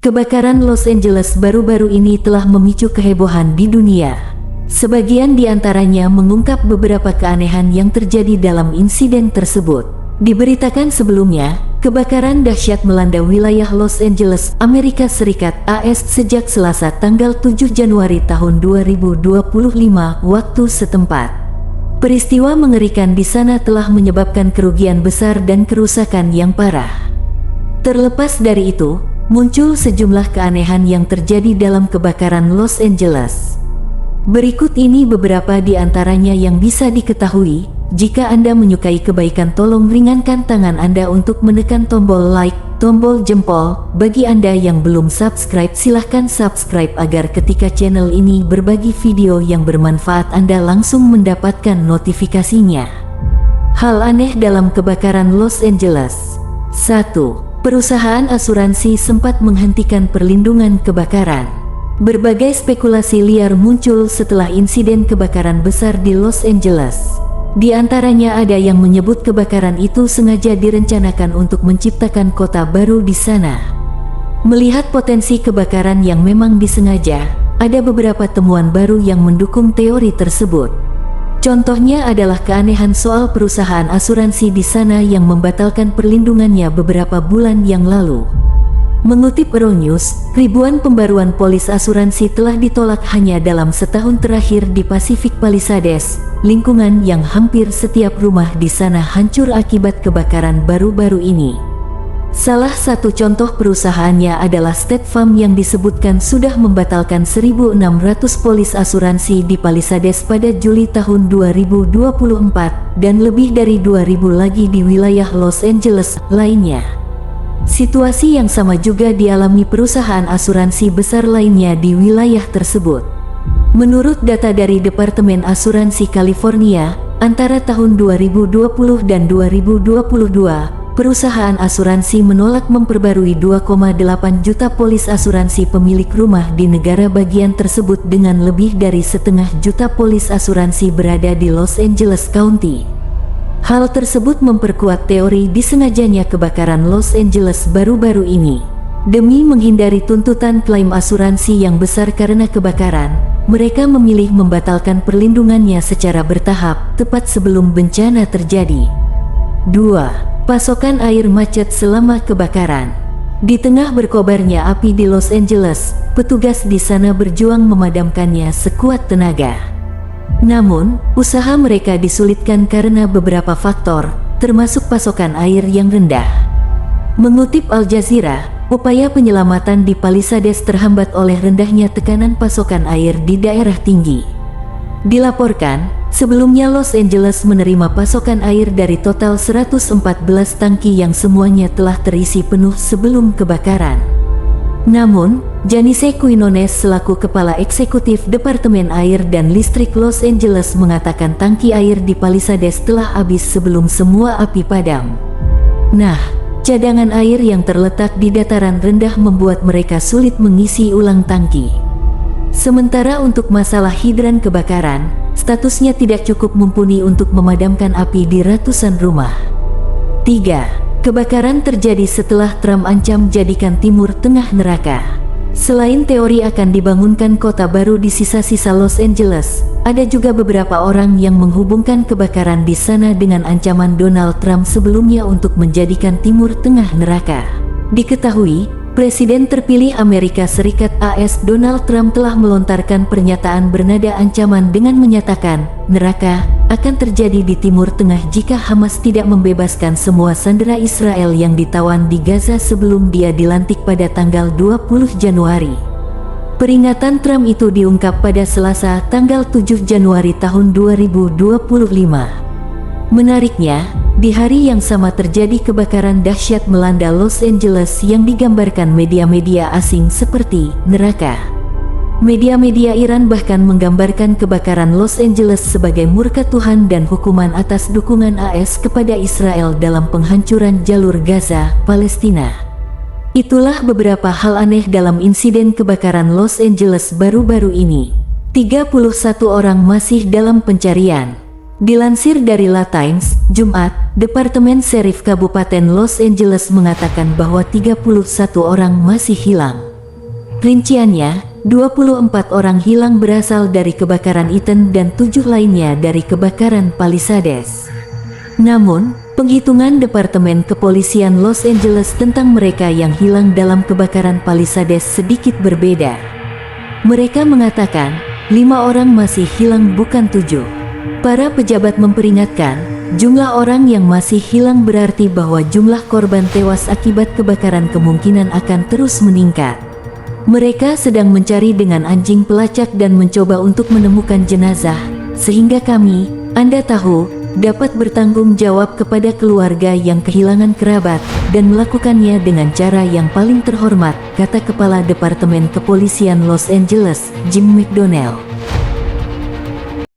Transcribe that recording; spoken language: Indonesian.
Kebakaran Los Angeles baru-baru ini telah memicu kehebohan di dunia. Sebagian di antaranya mengungkap beberapa keanehan yang terjadi dalam insiden tersebut. Diberitakan sebelumnya, kebakaran dahsyat melanda wilayah Los Angeles, Amerika Serikat (AS) sejak Selasa tanggal 7 Januari tahun 2025 waktu setempat. Peristiwa mengerikan di sana telah menyebabkan kerugian besar dan kerusakan yang parah. Terlepas dari itu, muncul sejumlah keanehan yang terjadi dalam kebakaran Los Angeles. Berikut ini beberapa di antaranya yang bisa diketahui. Jika Anda menyukai kebaikan, tolong ringankan tangan Anda untuk menekan tombol like, tombol jempol. Bagi Anda yang belum subscribe, silahkan subscribe agar ketika channel ini berbagi video yang bermanfaat Anda langsung mendapatkan notifikasinya. Hal aneh dalam kebakaran Los Angeles. 1. Perusahaan asuransi sempat menghentikan perlindungan kebakaran. Berbagai spekulasi liar muncul setelah insiden kebakaran besar di Los Angeles. Di antaranya ada yang menyebut kebakaran itu sengaja direncanakan untuk menciptakan kota baru di sana. Melihat potensi kebakaran yang memang disengaja, ada beberapa temuan baru yang mendukung teori tersebut. Contohnya adalah keanehan soal perusahaan asuransi di sana yang membatalkan perlindungannya beberapa bulan yang lalu. Mengutip Euronews, ribuan pembaruan polis asuransi telah ditolak hanya dalam setahun terakhir di Pacific Palisades, lingkungan yang hampir setiap rumah di sana hancur akibat kebakaran baru-baru ini. Salah satu contoh perusahaannya adalah State Farm yang disebutkan sudah membatalkan 1.600 polis asuransi di Palisades pada Juli tahun 2024 dan lebih dari 2.000 lagi di wilayah Los Angeles lainnya. Situasi yang sama juga dialami perusahaan asuransi besar lainnya di wilayah tersebut. Menurut data dari Departemen Asuransi California, antara tahun 2020 dan 2022, perusahaan asuransi menolak memperbarui 2,8 juta polis asuransi pemilik rumah di negara bagian tersebut dengan lebih dari 0,5 juta polis asuransi berada di Los Angeles County. Hal tersebut memperkuat teori disengajanya kebakaran Los Angeles baru-baru ini. Demi menghindari tuntutan klaim asuransi yang besar karena kebakaran, mereka memilih membatalkan perlindungannya secara bertahap, tepat sebelum bencana terjadi. 2. Pasokan air macet selama kebakaran. Di tengah berkobarnya api di Los Angeles, petugas di sana berjuang memadamkannya sekuat tenaga. Namun, usaha mereka disulitkan karena beberapa faktor, termasuk pasokan air yang rendah. Mengutip Al Jazeera, upaya penyelamatan di Palisades terhambat oleh rendahnya tekanan pasokan air di daerah tinggi. Dilaporkan, sebelumnya Los Angeles menerima pasokan air dari total 114 tangki yang semuanya telah terisi penuh sebelum kebakaran. Namun, Janice Quinones selaku Kepala Eksekutif Departemen Air dan Listrik Los Angeles mengatakan tangki air di Palisades telah habis sebelum semua api padam. Nah, cadangan air yang terletak di dataran rendah membuat mereka sulit mengisi ulang tangki. Sementara untuk masalah hidran kebakaran, statusnya tidak cukup mumpuni untuk memadamkan api di ratusan rumah. 3. Kebakaran terjadi setelah Trump ancam jadikan Timur Tengah neraka. Selain teori akan dibangunkan kota baru di sisa-sisa Los Angeles, ada juga beberapa orang yang menghubungkan kebakaran di sana dengan ancaman Donald Trump sebelumnya untuk menjadikan Timur Tengah neraka. Diketahui, Presiden terpilih Amerika Serikat (AS) Donald Trump telah melontarkan pernyataan bernada ancaman dengan menyatakan, neraka akan terjadi di Timur Tengah jika Hamas tidak membebaskan semua sandera Israel yang ditawan di Gaza sebelum dia dilantik pada tanggal 20 Januari. Peringatan Trump itu diungkap pada Selasa tanggal 7 Januari tahun 2025. Menariknya, di hari yang sama terjadi kebakaran dahsyat melanda Los Angeles yang digambarkan media-media asing seperti neraka. Media-media Iran bahkan menggambarkan kebakaran Los Angeles sebagai murka Tuhan dan hukuman atas dukungan AS kepada Israel dalam penghancuran jalur Gaza, Palestina. Itulah beberapa hal aneh dalam insiden kebakaran Los Angeles baru-baru ini. 31 orang masih dalam pencarian. Dilansir dari La Times, Jumat, Departemen Sheriff Kabupaten Los Angeles mengatakan bahwa 31 orang masih hilang. Rinciannya, 24 orang hilang berasal dari kebakaran Eaton dan 7 lainnya dari kebakaran Palisades. Namun, penghitungan Departemen Kepolisian Los Angeles tentang mereka yang hilang dalam kebakaran Palisades sedikit berbeda. Mereka mengatakan, 5 orang masih hilang bukan 7. Para pejabat memperingatkan, jumlah orang yang masih hilang berarti bahwa jumlah korban tewas akibat kebakaran kemungkinan akan terus meningkat. Mereka sedang mencari dengan anjing pelacak dan mencoba untuk menemukan jenazah, sehingga kami, Anda tahu, dapat bertanggung jawab kepada keluarga yang kehilangan kerabat dan melakukannya dengan cara yang paling terhormat, kata Kepala Departemen Kepolisian Los Angeles, Jim McDonnell.